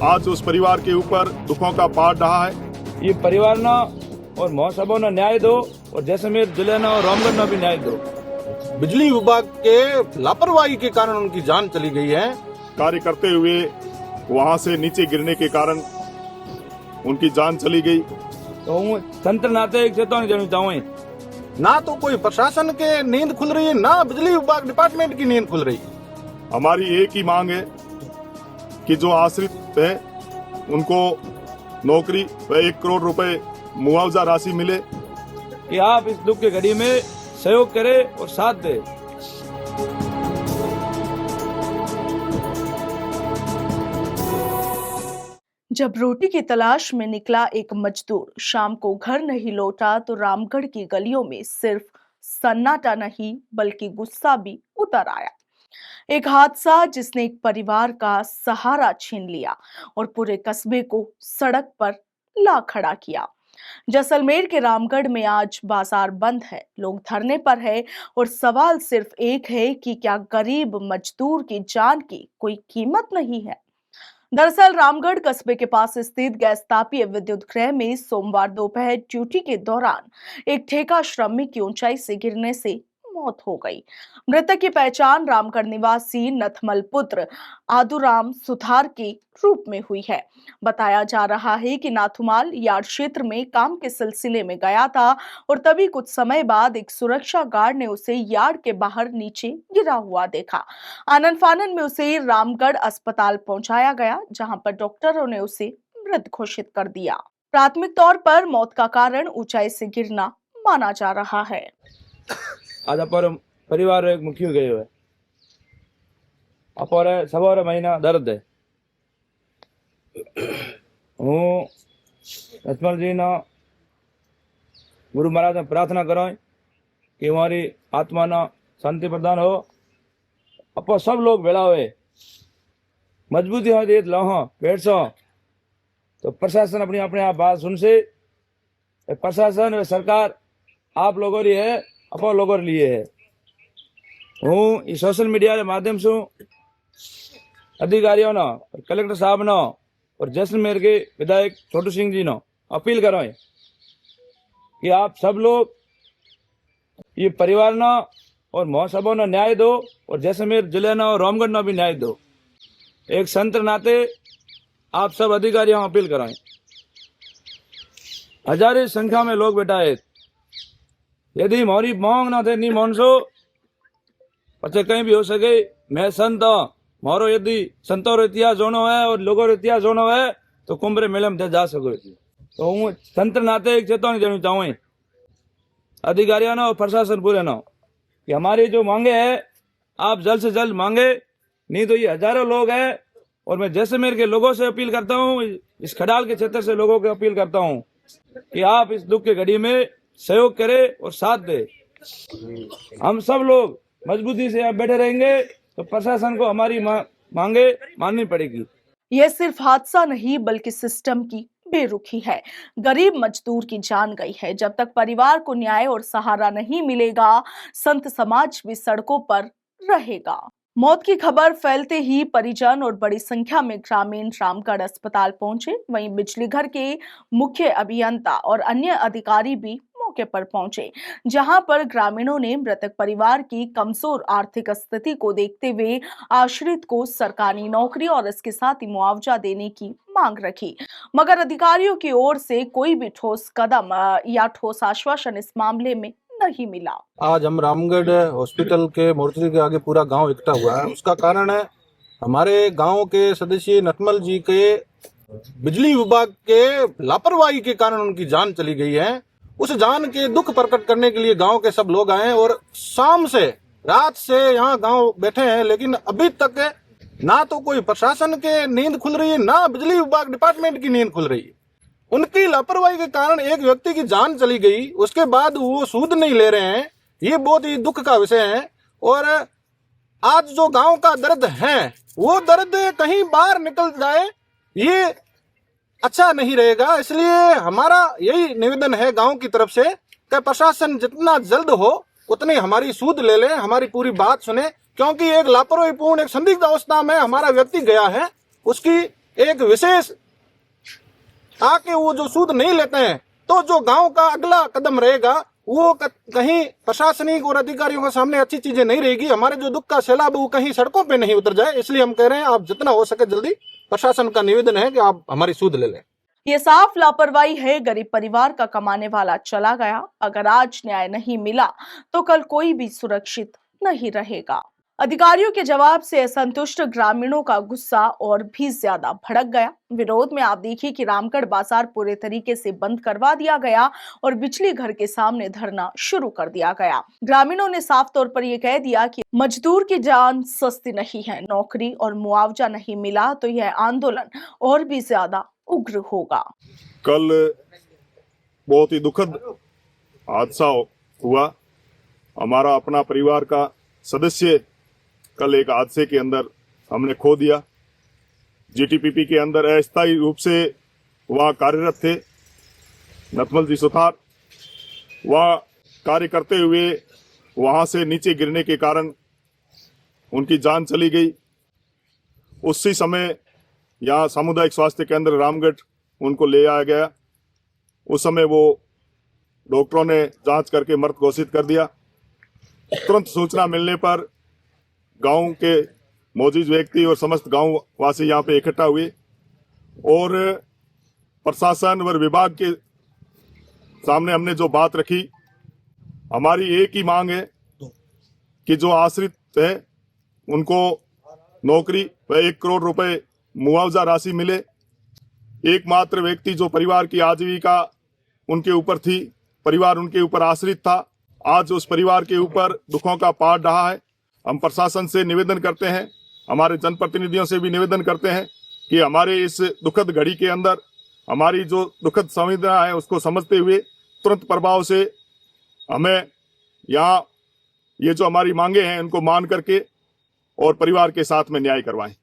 आज उस परिवार के ऊपर दुखों का पहाड़ रहा है। ये परिवार ना और महोत्सवों ने न्याय दो और जैसलमेर जिले ना और रामगढ़ ना भी न्याय दो। बिजली विभाग के लापरवाही के कारण उनकी जान चली गई है। कार्य करते हुए वहां से नीचे गिरने के कारण उनकी जान चली गई। तो हूँ तंत्र नाते एक चेतावनी देनी चाहूँ, ना तो कोई प्रशासन के नींद खुल रही है, ना बिजली विभाग डिपार्टमेंट की नींद खुल रही है। हमारी एक ही मांग है कि जो आश्रित है उनको नौकरी व 1 करोड़ रुपए मुआवजा राशि मिले। कि आप इस दुख की घड़ी में सहयोग करें और साथ दें। जब रोटी की तलाश में निकला एक मजदूर शाम को घर नहीं लौटा तो रामगढ़ की गलियों में सिर्फ सन्नाटा नहीं बल्कि गुस्सा भी उतर आया। एक हादसा जिसने एक परिवार का सहारा छीन लिया और पूरे कस्बे को सड़क पर ला खड़ा किया। जैसलमेर के रामगढ़ में आज बाजार बंद है, लोग धरने पर है और सवाल सिर्फ एक है कि क्या गरीब मजदूर की जान की कोई कीमत नहीं है। दरअसल रामगढ़ कस्बे के पास स्थित गैस तापीय विद्युत गृह में सोमवार दोपहर ड्यूटी के दौरान एक ठेका श्रमिक की ऊंचाई से गिरने से मौत हो गई। मृतक की पहचान रामगढ़ निवासी नथमल पुत्र आदुराम सुथार के रूप में हुई है। बताया जा रहा है कि नाथुमाल यार्ड क्षेत्र में काम के सिलसिले में गया था और तभी कुछ समय बाद एक सुरक्षा गार्ड ने उसे यार्ड के बाहर नीचे गिरा हुआ देखा। आनन फानन में उसे रामगढ़ अस्पताल पहुंचाया गया, जहां पर डॉक्टरों ने उसे मृत घोषित कर दिया। प्राथमिक तौर पर मौत का कारण ऊंचाई से गिरना माना जा रहा है। आज अपर परिवार एक मुखी गए हुए अपर सवार महीना दर्द है। हूँ लक्ष्मण जी ना गुरु महाराज ने प्रार्थना करो कि हमारी आत्मा ना शांति प्रदान हो। अपर सब लोग भेड़ा हुए मजबूती हो दे लो पेड़ सो तो प्रशासन अपनी अपने आप बात सुन से प्रशासन व सरकार आप लोगों की है, आप लोगों के लिए है। हूँ इस सोशल मीडिया के माध्यम से अधिकारियों ना कलेक्टर साहब ना और जैसलमेर के विधायक छोटू सिंह जी ना अपील करो कि आप सब लोग ये परिवार ना और महोत्सवों ने न्याय दो और जैसलमेर जिले ना और रामगढ़ ना भी न्याय दो। एक संत नाते आप सब अधिकारियों अपील कराएं। हजारों संख्या में लोग बैठा है। यदि हमारी मांग ना थे नहीं मानसो पचे कहीं भी हो सके मैं संत मारो यदि संतों रो इतिहास जोनो है और लोगों रो इतिहास जोनो है तो कुंभरे मेले में जा सको। तो हूँ संत नाते एक चेतावनी देनी चाहूँ अधिकारियों ने और प्रशासन पूरे ना कि हमारी जो मांगे है आप जल्द से जल्द मांगे, नहीं तो ये हजारों लोग हैं। और मैं जैसलमेर के लोगों से अपील करता हूँ, इस खडाल के क्षेत्र से लोगों को अपील करता हूँ कि आप इस दुख की घड़ी में सहयोग करें और साथ दे। हम सब लोग मजबूती से आप बैठे रहेंगे तो प्रशासन को हमारी मांगे माननी पड़ेगी। यह सिर्फ हादसा नहीं बल्कि सिस्टम की बेरुखी है। गरीब मजदूर की जान गई है। जब तक परिवार को न्याय और सहारा नहीं मिलेगा, संत समाज भी सड़कों पर रहेगा। मौत की खबर फैलते ही परिजन और बड़ी संख्या में ग्रामीण रामगढ़ अस्पताल पहुंचे। वहीं बिजली घर के मुख्य अभियंता और अन्य अधिकारी भी मौके पर पहुंचे, जहां पर ग्रामीणों ने मृतक परिवार की कमजोर आर्थिक स्थिति को देखते हुए आश्रित को सरकारी नौकरी और इसके साथ ही मुआवजा देने की मांग रखी, मगर अधिकारियों की ओर से कोई भी ठोस कदम या ठोस आश्वासन इस मामले में नहीं मिला। आज हम रामगढ़ हॉस्पिटल के मोर्चरी के आगे पूरा गांव इकट्ठा हुआ है। उसका कारण है हमारे गांव के सदस्य नथमल जी के बिजली विभाग के लापरवाही के कारण उनकी जान चली गई है। उस जान के दुख प्रकट करने के लिए गांव के सब लोग आए और शाम से रात से यहाँ गांव बैठे हैं, लेकिन अभी तक ना तो कोई प्रशासन के नींद खुल रही है, ना बिजली विभाग डिपार्टमेंट की नींद खुल रही है। उनकी लापरवाही के कारण एक व्यक्ति की जान चली गई, उसके बाद वो सूद नहीं ले रहे हैं। ये बहुत ही दुख का विषय है। और आज जो गांव का दर्द है वो दर्द कहीं बाहर निकल जाए, ये अच्छा नहीं रहेगा। इसलिए हमारा यही निवेदन है गांव की तरफ से कि प्रशासन जितना जल्द हो उतनी हमारी सूद ले ले, हमारी पूरी बात सुने, क्योंकि एक लापरवाहीपूर्ण एक संदिग्ध अवस्था में हमारा व्यक्ति गया है, उसकी एक विशेष आके वो जो सूद नहीं लेते हैं, तो जो गांव का अगला कदम रहेगा वो कहीं प्रशासनिक और अधिकारियों के सामने अच्छी चीजें नहीं रहेगी। हमारे जो दुख का सैलाब वो कहीं सड़कों पे नहीं उतर जाए, इसलिए हम कह रहे हैं आप जितना हो सके जल्दी, प्रशासन का निवेदन है कि आप हमारी सूद ले लें। ये साफ लापरवाही है। गरीब परिवार का कमाने वाला चला गया। अगर आज न्याय नहीं मिला तो कल कोई भी सुरक्षित नहीं रहेगा। अधिकारियों के जवाब से असंतुष्ट ग्रामीणों का गुस्सा और भी ज्यादा भड़क गया। विरोध में आप देखिए कि रामगढ़ बाजार पूरे तरीके से बंद करवा दिया गया और बिजली घर के सामने धरना शुरू कर दिया गया। ग्रामीणों ने साफ तौर पर यह कह दिया कि मजदूर की जान सस्ती नहीं है। नौकरी और मुआवजा नहीं मिला तो यह आंदोलन और भी ज्यादा उग्र होगा। कल बहुत ही दुखद हादसा हुआ। हमारा अपना परिवार का सदस्य कल एक हादसे के अंदर हमने खो दिया। जीटीपीपी के अंदर अस्थायी रूप से वहाँ कार्यरत थे नथमल जी सुथार। वहाँ कार्य करते हुए वहाँ से नीचे गिरने के कारण उनकी जान चली गई। उसी समय यहाँ सामुदायिक स्वास्थ्य केंद्र रामगढ़ उनको ले आया गया। उस समय वो डॉक्टरों ने जांच करके मृत घोषित कर दिया। तुरंत सूचना मिलने पर गांव के मौजूद व्यक्ति और समस्त गांव वासी यहाँ पे इकट्ठा हुए और प्रशासन व विभाग के सामने हमने जो बात रखी, हमारी एक ही मांग है कि जो आश्रित है उनको नौकरी व 1 करोड़ रुपए मुआवजा राशि मिले। एकमात्र व्यक्ति जो परिवार की आजीविका उनके ऊपर थी, परिवार उनके ऊपर आश्रित था, आज उस परिवार के ऊपर दुखों का पहाड़ रहा है। हम प्रशासन से निवेदन करते हैं, हमारे जनप्रतिनिधियों से भी निवेदन करते हैं कि हमारे इस दुखद घड़ी के अंदर हमारी जो दुखद संवेदना है उसको समझते हुए तुरंत प्रभाव से हमें यहाँ ये जो हमारी मांगे हैं उनको मान करके और परिवार के साथ में न्याय करवाएं।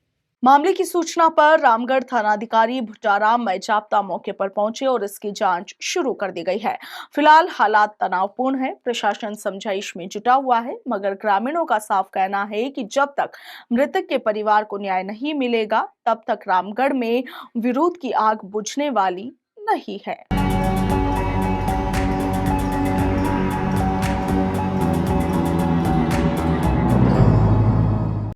मामले की सूचना पर रामगढ़ थानाधिकारी भुट्टाराम मैजाप्ता मौके पर पहुंचे और इसकी जांच शुरू कर दी गई है। फिलहाल हालात तनावपूर्ण है। प्रशासन समझाइश में जुटा हुआ है, मगर ग्रामीणों का साफ कहना है कि जब तक मृतक के परिवार को न्याय नहीं मिलेगा तब तक रामगढ़ में विरोध की आग बुझने वाली नहीं है।